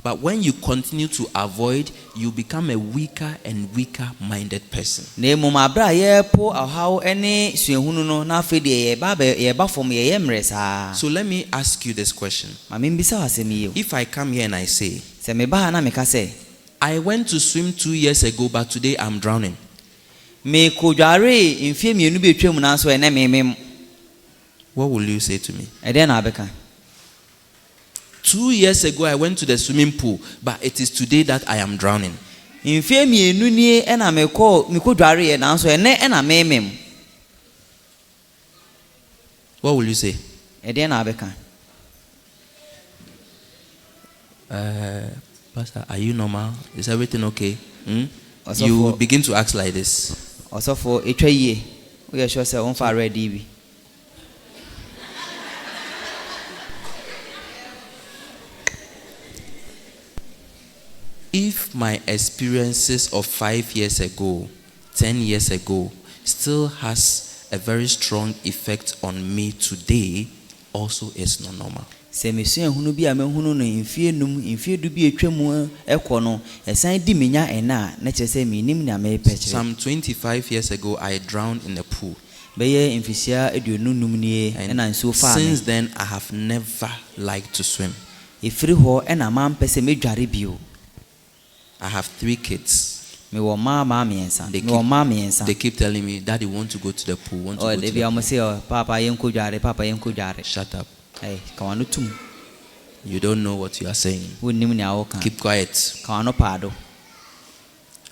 But when you continue to avoid, you become a weaker and weaker minded person. na mmom abere a yɛpo ɔhaw ne suahunu no na afei deɛ yɛba fam yɛyɛ mmerɛ saa. So let me ask you this question. ma membisa wɔ asɛm yi o. If I come here and I say, sɛ meba ha na meka sɛ I went to swim 2 years ago, but today I'm drowning. Me kodware mfie mienu be twam na so ene memem. What will you say to me? E dey na abeka. 2 years ago, I went to the swimming pool, but it is today that I am drowning. Mfie mienu ni ena me kodware ye na so ene ena memem. What will you say? E dey na abeka. Pastor, are you normal? Is everything okay? Also You for- begin to act like this. Osofo etwa yie. We are sure say on fa ready bi. If my experiences of 5 years ago, 10 years ago, still has a very strong effect on me today, also is not normal. Se mesu ehunu bi a mehunu no mfie num mfie du bi etwam ekọ no esan di menya ena na kire se minim na me pe kire. Some 25 years ago, I drowned in the pool. Beye mfisia eduonu num nie na nsuo fa Since me. then, I have never liked to swim. Efiri ho na ma mpese medware bio. I have 3 kids. Me wo ma miensa. They Me wo ma miensa. They keep telling me, Daddy, want to go to the pool, want to Oh, go they to be the am say papa yenko dware, papa yenko dware. Shut up. Eh, kawano tum. You don't know what you are saying. Wonnim ni awoka. Keep quiet. Kawano pado.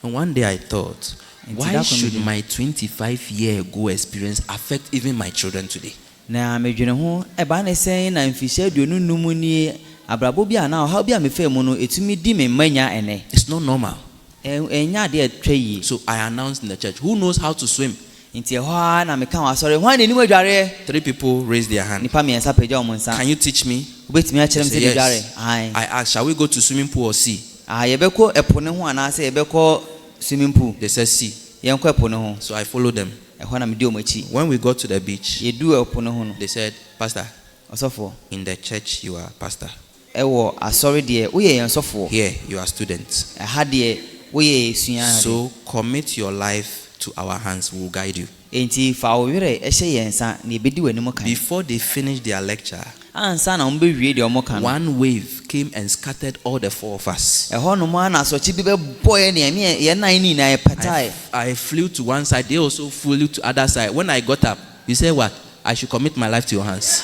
And one day I thought, And why that should comedian- my 25-year-ago experience affect even my children today? Na medwene ho ba na sen na mfisia eduonu num ni abrabo bi ana ha bi a mefa mu no etumi di me manya ene. It's not normal. Enya de atwa yi. So I announced in the church, who knows how to swim? Nti ho na meka wa sorry ho na ni wadware 3 people raised their hand. nipa miensa pagya omo nsa. Can you teach me? Obetimi a kyerem I se say, dware. yes. Ai. I asked, shall we go to swimming pool or sea? Yebeko epo ne ho ana se yebeko swimming pool. They said sea. Yenko epo ne ho. So I followed them. Ho na me di omo achi. When we got to the beach, Yedu epo ne ho no. they said, Pastor, Osofo. in the church you are pastor. Ewo asori de wo ye ensofo. Here you are students. Ha de wo ye sua. So commit your life to our hands. We will guide you. Enti fa wo were ehye yensa na ebedi wanimu kan. Before they finished their lecture, Ansa na mbe wie de omo kan. one wave came and scattered all the 4 of us. Eho no ma na sochi bi be boy ne ye nan ni na ye patai. I flew to one side. They also flew to other side. When I got up, you said what? I should commit my life to your hands.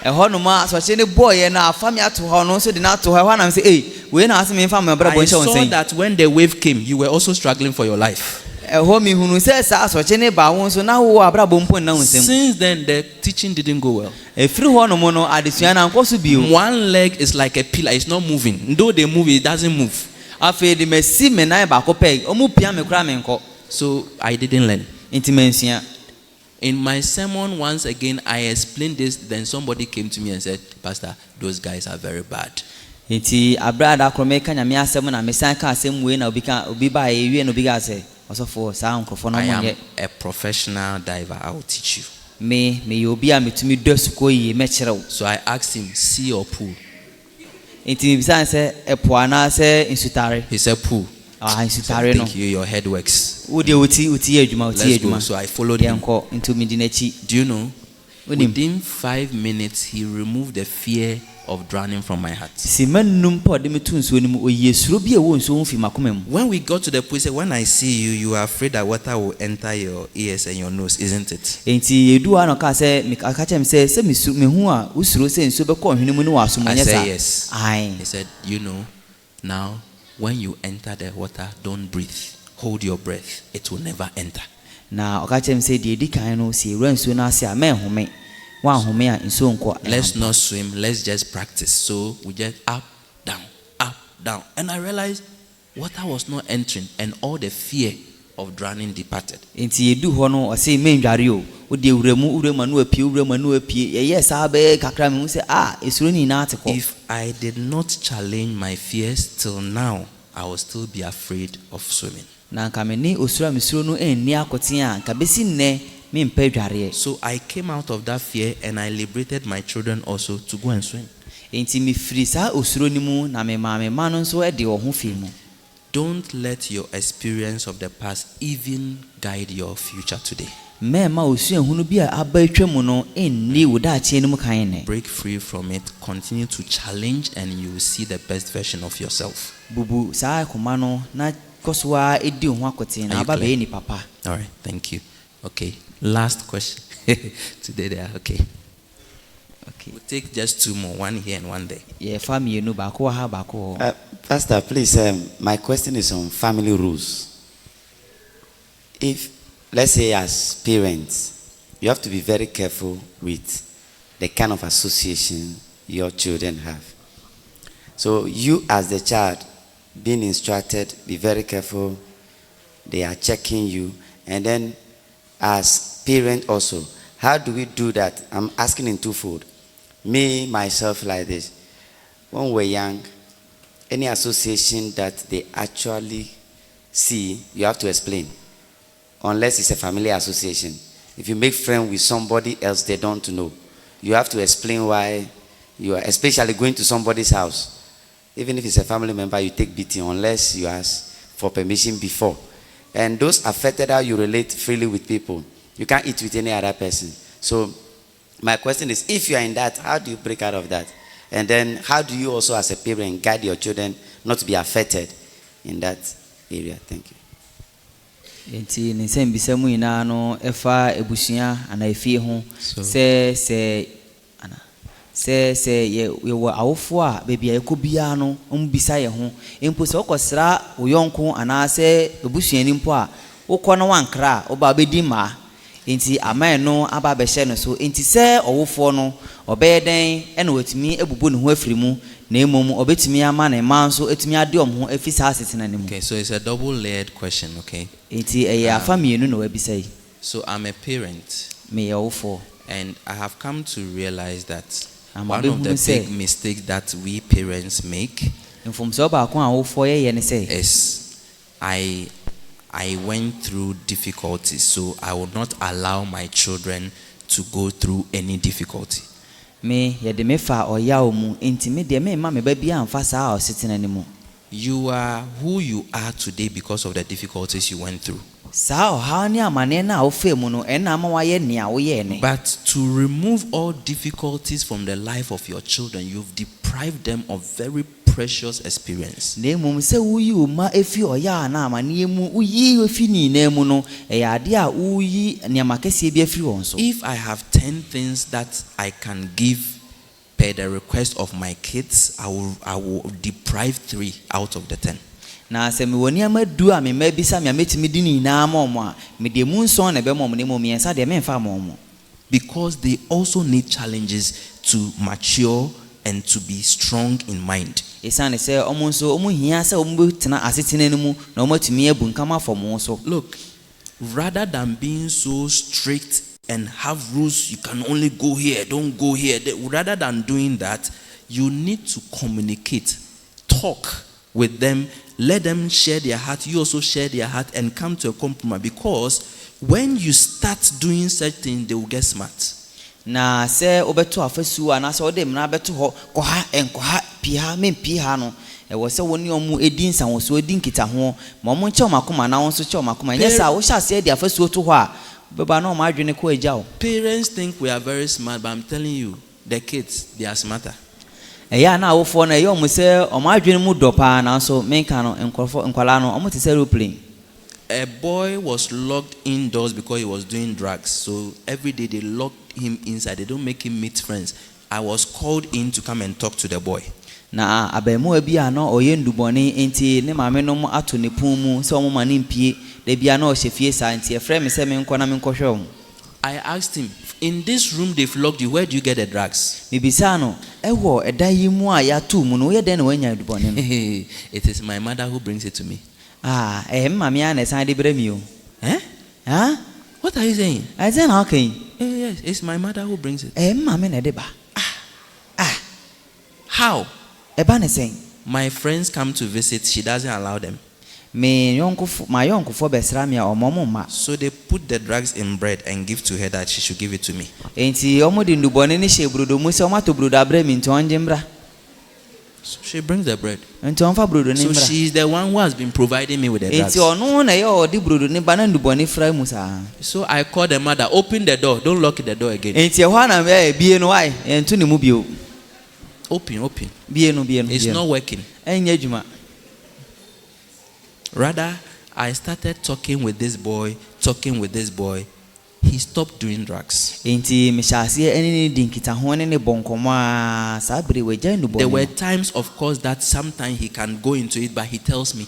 Eho no ma sochi ne boy na afami ato ho no so de na ato ho na say eh we na asem mfa me bra bo I nche won saw sen. that when the wave came, you were also struggling for your life. Eho mi hunu se sa sochi ne ba won so na wo abra bo mpo na won sem. Since then, the teaching didn't go well. Efiri ho no mo no adesua na nkoso bio. One leg is like a pillar. It's not moving. Though they move, it doesn't move. Afi de mesi me na ba ko peg. Omu pia me kra me nko. So I didn't learn. Inti mensua. In my sermon, once again, I explained this. Then somebody came to me and said, Pastor, those guys are very bad. Inti abra da kro me ka nyame asem na me san ka asem we na obi ba ewie no bi ga se. Osofo sa nkrofo no I mo am ye. a professional diver. I will teach you. Me obi a metumi do suko yi me kyerɛw. So I asked him, sea or pool? Inti bisan se epo ana se insutare. He said, pool. Insutare So no. thank you, your head works. Wo de uti adwuma uti Let's go. adwuma. So I followed him. Yenko into mi di n'akyi. Do you know? Wonim. Within 5 minutes, he removed the fear of drowning from my heart. Si manum po de metu nsuo ni mu oyesuro bi e wo nsuo ho fi makoma mu. When we got to the pool, he said, when I see you, you are afraid that water will enter your ears and your nose, isn't it? Enti edu ano ka se me aka kyem se me hu a usuro se nsuo be ko hwene mu ne waso I manya sa. said, yes. Ai. He said, you know, now when you enter the water, don't breathe. Hold your breath. It will never enter. Na aka kyem se de di kan no se ewura nsuo na ase a me home. Wa home a nsuo nko. Let's not swim. Let's just practice. So we just up, down. And I realized water was not entering and all the fear of drowning departed. Enti edu ho no o se mendware o. O de ewura ma no apie. Ye sa be kakra me hu se esuro ni na ateko. If I did not challenge my fears till now, I will still be afraid of swimming. Na nka me ni osura misuro no enni akoten a nka besi nne me mpa dware. So I came out of that fear and I liberated my children also to go and swim. Enti me firi sa osuro ni mu na me ma no nso e de wo ho fi mu. Don't let your experience of the past even guide your future today. Me ma osu ehunu bi a aba atwa no enni wo da che ni mu kan ne. Break free from it, continue to challenge, and you will see the best version of yourself. Bubu sa akoma no na because wa edi ho akote na Are you aba clear? be ni papa. All right, thank you. Okay, last question. Today they are okay. Okay. We'll take just 2 more, one here and one there. Ye family no ba ko ha ba ko. Pastor, please, my question is on family rules. If, let's say, as parents, you have to be very careful with the kind of association your children have. So, you as the child, being instructed, be very careful. They are checking you. And then, as parent also, how do we do that? I'm asking in twofold. Me, myself, like this. When we're young, any association that they actually see, you have to explain. Unless it's a family association. If you make friends with somebody else they don't know, you have to explain why you are, especially going to somebody's house. Even if it's a family member, you take beating unless you ask for permission before. And those affected how you relate freely with people. You can't eat with any other person. So my question is, if you are in that, how do you break out of that? And then how do you also as a parent guide your children not to be affected in that area? Thank you. Enti ne nsɛm bisa mu nyinaa no ɛfa ebusua ana efie ho sɛ yɛwɔ awofo a baabi a yɛkɔ biara no bisa yɛ ho mpo sɛ wokɔsra wo yɔnko anaasɛ ebusuani mpo a wokɔ no wankra a woba bɛdi mmaa enti aman no aba bɛhyɛ no so enti sɛ ɔwofoɔ no ɔbɛyɛ den ɛna watumi ebubu ne ho afiri mu na emom obetumi ama ne ma nso etumi ade ho afi saa setena ne mu. Okay, so it's a double-layered question, okay? Enti ɛyɛ afa mienu na wabisa yi. So I'm a parent. Me yɛ ɔwofoɔ. And I have come to realize that I'm one of the big mistakes that we parents make is I went through difficulties, so I will not allow my children to go through any difficulty. Me yɛde me fa ɔyaw mu enti me de me ma me ba bia amfa saa ɔsetena ne mu. You are who you are today because of the difficulties you went through. Saa ɔhaw ne amane na ofe mu no ɛna ama wayɛ nea woyɛ ne. But to remove all difficulties from the life of your children, you've deprived them of very precious experience. Na emom sɛ wuyi o ma efi ɔyaw na amane mu uyi efi ni na mu no ɛyɛ ade a uyi nneɛma kɛse bi afiri wɔn so. If I have 10 things that I can give per the request of my kids, I will deprive 3 out of the 10. Na sɛ me woni ama du a me ma bisa me ametimi di ni na ma omo a me de mu nson na be mo ne mo miensa de me mfa ma omo. Because they also need challenges to mature and to be strong in mind. Esane sɛ omo nso omo hia sɛ omo betena asetena ne mu na omo atumi abu nkama fɔmo so. Look, rather than being so strict and have rules, you can only go here, don't go here, rather than doing that, you need to communicate, talk with them, let them share their heart, you also share their heart, and come to a compromise. Because when you start doing such things, they will get smart. Na sɛ obeto afasu ana sɛ ode mna beto ho kɔha enkɔha piha men piha no ɛwɔ sɛ woni omu edi nsanwo so edi nkita ho ma ɔmo nkyɛ ɔmakoma na wɔn so kyɛ ɔmakoma nyɛ sɛ a wo hyɛ ase de afasu to hɔ a beba na ɔmo adwene kɔ agya wo. Parents think we are very smart, but I'm telling you, the kids, they are smarter. Ɛyɛ na awofoɔ na ɛyɛ ɔmo sɛ ɔmo adwene mu dɔ paa na so menka no nkwala no ɔmo te sɛ aeroplane. A boy was locked indoors because he was doing drugs. So every day they locked him inside. They don't make him meet friends. I was called in to come and talk to the boy. Na abɛɛmoa bi a na ɔyɛ ndubɔne enti ne maame no ato ne pon mu sɛ ɔmo ma ne mpie da bia na ɔhyɛ fie saa enti ɛfrɛ me sɛ menkɔ na menkɔhwɛ ɔmo. I asked him, in this room they've locked you, where do you get the drugs? Bibisa no ɛwɔ ɛda yi mu a yɛato mu no woyɛ dɛn na wanya ndubɔne no. It is my mother who brings it to me. Mami a na ɛsan de brɛ mi o. Huh? What are you saying? Ɛsɛ na ɔka Yes, it's my mother who brings it. Mami na ɛde ba. How? Ɛba ne sɛn. My friends come to visit, she doesn't allow them. Ma yɔnkofo bɛsra mi a ɔmo ma. So they put the drugs in bread and give to her that she should give it to me. Enti ɔmo de ndubɔne ne hyɛ brodo mu sɛ ɔmo ato brodo abrɛ mi nti ɔngye mbra. So she brings the bread. Nti ɔmfa brodo ne So mbra. she is the one who has been providing me with the drugs. Enti ɔno na yɛ ɔde brodo ne ba na ndubɔne fra mu saa. So I called the mother, open the door, don't lock the door again. Enti ɛhɔ na bie no why ɛnto ne mu bio. Open. Bie no. It's not working. Ɛnyɛ adwuma. Rather, I started talking with this boy. He stopped doing drugs. Enti mishasi eni dinkita ho ne bonkomo a sabri weja ndu There were boni. times, of course, that sometimes he can go into it, but he tells me.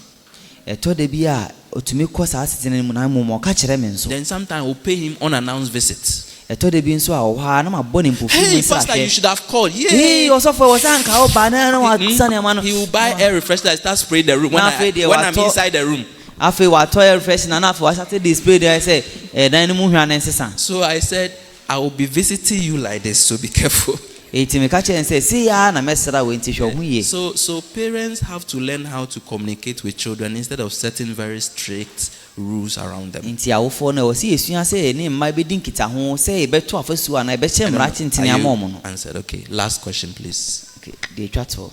Eto de bia otumi ko sa asitene mu na mu mo ka kire me nso. Then sometimes we'll pay him unannounced visits. Eto de bi nso a wo ha na ma boni mpofu Hey, mu sa pastor, you ke. should have called. Yeah. Hey, osofo wo san ka o ba na wa sane ma no. He will buy air refresher and start spraying the room when, Na fe de when I'm wato- inside the room. Afi wa toy refresh na afi wa start display there say dan mu hwa na nsesa. So I said, I will be visiting you like this, so be careful. Eti me ka kire say see ya na mesra we nti hwe ho ye. So parents have to learn how to communicate with children instead of setting very strict rules around them. Nti awofo na wo si esua say ni mma be dinkita ho say e beto afasu ana e be che mra tintini Are you amom no. answered? Okay. Last question, please. Okay, dey twato.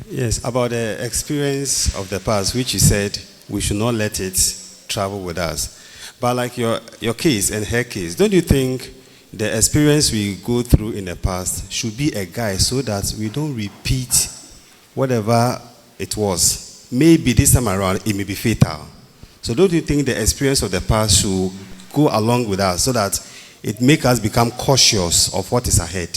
Yes, about the experience of the past, which you said we should not let it travel with us. But like your case and her case, don't you think the experience we go through in the past should be a guide so that we don't repeat whatever it was? Maybe this time around it may be fatal. So don't you think the experience of the past should go along with us so that it makes us become cautious of what is ahead?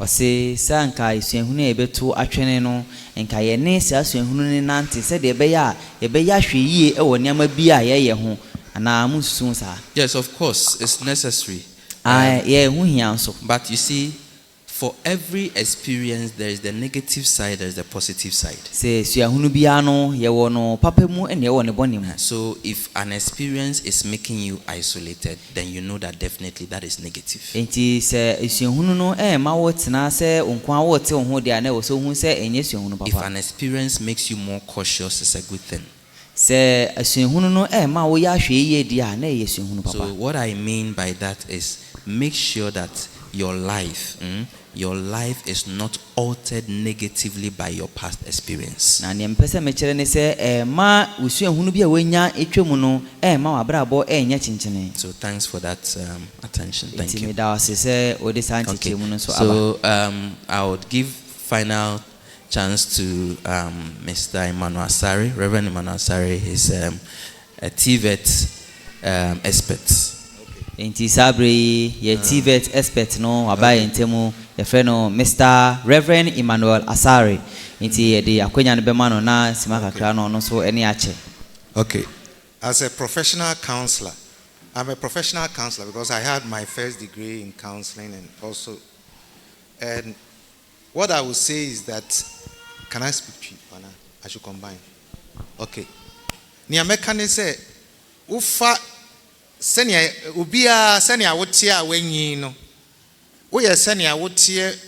Ose sanka isuehunu ebeto atwene no enka ye ne sa asuehunu ne nante se de ebeya hwe yie e wo niam bia ye ho ana mususun sa. Yes, of course, it's necessary. Ye hu hia so. But you see, for every experience, there is the negative side, there is the positive side. Se suehunu bia no ye wo no papa mu ene ye wo ne boni mu. So if an experience is making you isolated, then you know that definitely that is negative. Enti se suehunu no ma wo tena se onkwa wo te ho de ana wo so hu se enye suehunu If papa. an experience makes you more cautious, it's a good thing. Se suehunu no ma wo ya hwe yie di a na ye suehunu papa. So what I mean by that is make sure that your life is not altered negatively by your past experience. Na ne mpese me kire ne se ma usuehunu bia wenya etwemu no ma wabrabo enya chinchine. So thanks for that attention. Thank you. Okay. So I would give final chance to Mr. Emmanuel Asare, Reverend Emmanuel Asare. He's a TVET expert. Enti sabre ye TVET expert no abaye ntemu ye friend no Mr. Reverend Emmanuel Asare. Enti ye de akwenya no bema no na sima kakra no so ene ache. Okay. As a professional counselor, I'm a professional counselor because I had my first degree in counseling and what I would say is that, can I speak to you, Anna? I should combine. Okay. Niamekane say, ufa senia ubia senia wotia wenyi no. Woye senia wotie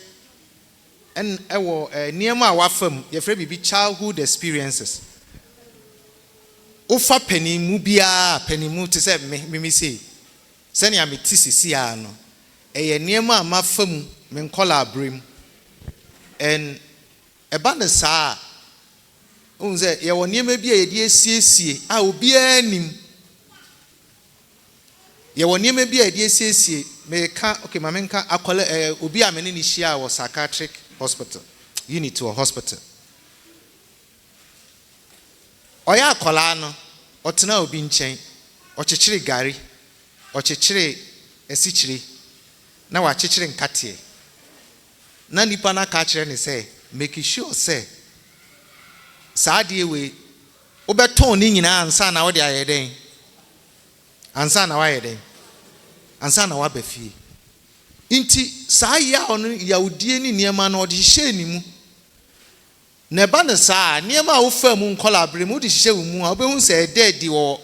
en ewo niema a wafam ye frɛ bibi childhood experiences. Ufa penimu bia penimu te say me say senia me ti sisi a no. Eye niema a mafam me nkola abrem. And eba ne saa unze ye wo niema bia ye de asiesie a obi anim. Ye wo niema bia ye de asiesie me ka okay ma me nka akole obi a me ne hia wo psychiatric hospital unit or hospital. Oya akola no otena obi nchen ochechire gari ochechire esichire na wa chechire nkate na nipa na ka kire ne say make sure say saade we obeton ni nyina ansa na wo de ayeden ansa na wa ayeden ansa na wa bafie inti saa ya ono yaudie ni niema na odi hye ni mu na ba ne saa niema wo fa mu nkolabre mu di hye wo mu a obehu say dedi wo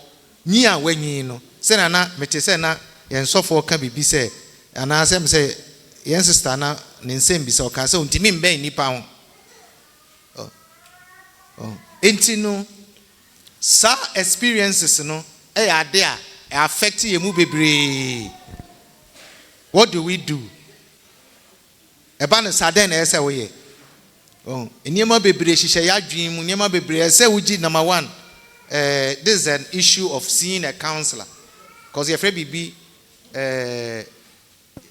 nyi a wanyi no se na mete se na yen sofo ka bibi se ana se me se yen sister na ne nsem bi se o ka se ontimi mbe nipa ho enti no sa experiences no ade a affect ye mu bebre. What do we do? Eba no saden na ese wo ye. Eniema bebre hihye ya dwen mu eniema bebre ese wuji number 1. This is an issue of seeing a counselor because your friend bibi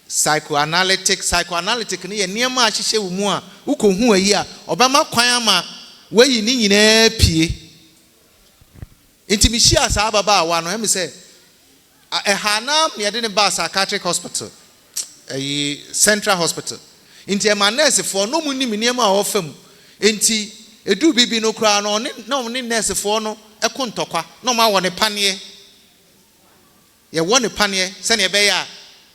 psychoanalytic ne ye niema a hihye wo mu a ukohu ayi a obama kwan ama wayi ni nyina pie intimi hia sa baba wa no em say ehana me de ne ba psychiatric hospital central hospital inti ema nurse for no mu ni niema a ofam enti edu bibi no kra no ne nurse for no ekontokwa no ma wo ne panie ye wo ne panie se ne be ya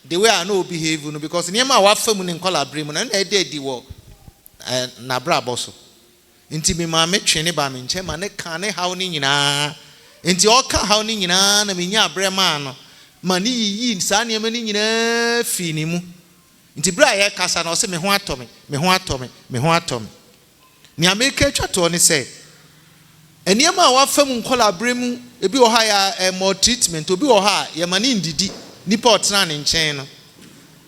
the way I know behave no because niema wa fam ne nkola brem na e dey wo na bra boso inti me ma metwe ne ba me nche ma ne kan ne haw ne nyina inti o ka haw ne nyina na me nya brema no ma ne yi sa ne ma ne nyina fi ni mu inti bra ye kasa na o se me ho atome ni ameka twato ne se eniema wa fam nkola brem ebi o ha ya more treatment obi o ha ye ma ne ndidi nipa otena ne nchen no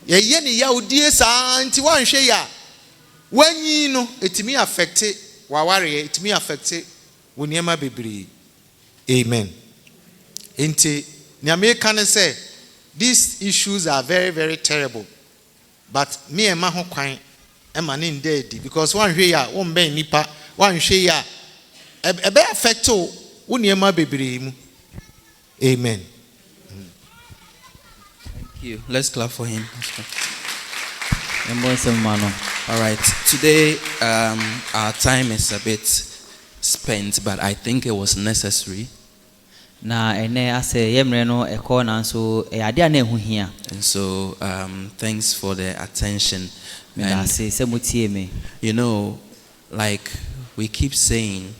ye ne ya odie saa nti wanhwe ya wanyi no etimi affect waware etimi affect woniema bebre amen nti ni ameka ne say these issues are very very terrible but me ema ho kwan ema ne ndedi because wanhwe ya wombe nipa wanhwe ya ebe affect woniema bebre mu amen. Let's clap for him. All right. Today, our time is a bit spent, but I think it was necessary. And so, thanks for the attention. And, you know, like we keep saying,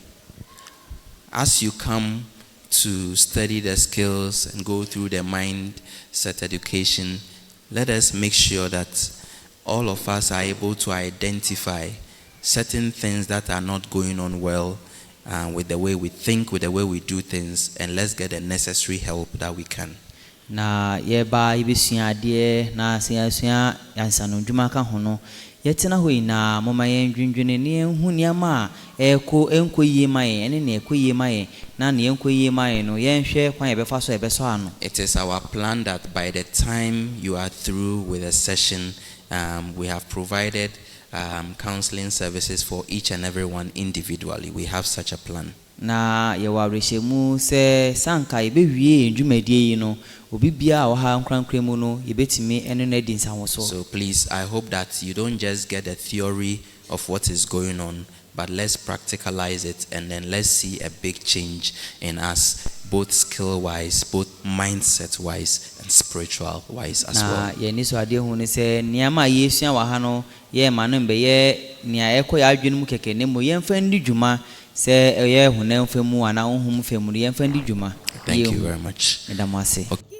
as you come to study the skills and go through the mindset education, let us make sure that all of us are able to identify certain things that are not going on well with the way we think, with the way we do things, and let's get the necessary help that we can. Na yeba ibisua ade na asiasua yansano dwuma ka hono yetina hoi na moma yendwendwene ne hu niama enko yimaye ene ne ekoyi maye na ne enko yimaye no yenhwe kwan yebefa so yebeso ano. It is our plan that by the time you are through with the session, we have provided counseling services for each and everyone individually. We have such a plan. Na yewa reshemu se sanka yebewie ndwumadie yi no obibia oha nkrankremu no yebetimi eno na di nsanwo so. So please, I hope that you don't just get the theory of what is going on, but let's practicalize it and then let's see a big change in us, both skill wise, both mindset wise and spiritual wise as well. Na ye ni so ade hu ni se niama yesua wa ha no ye ma no mbe ye nia ekọ ya adwenu mu keke ne mo ye mfa ndi dwuma se ye hu na mfa mu ana ohum fa mu ye mfa ndi dwuma. Thank you very much. Medamase. Okay.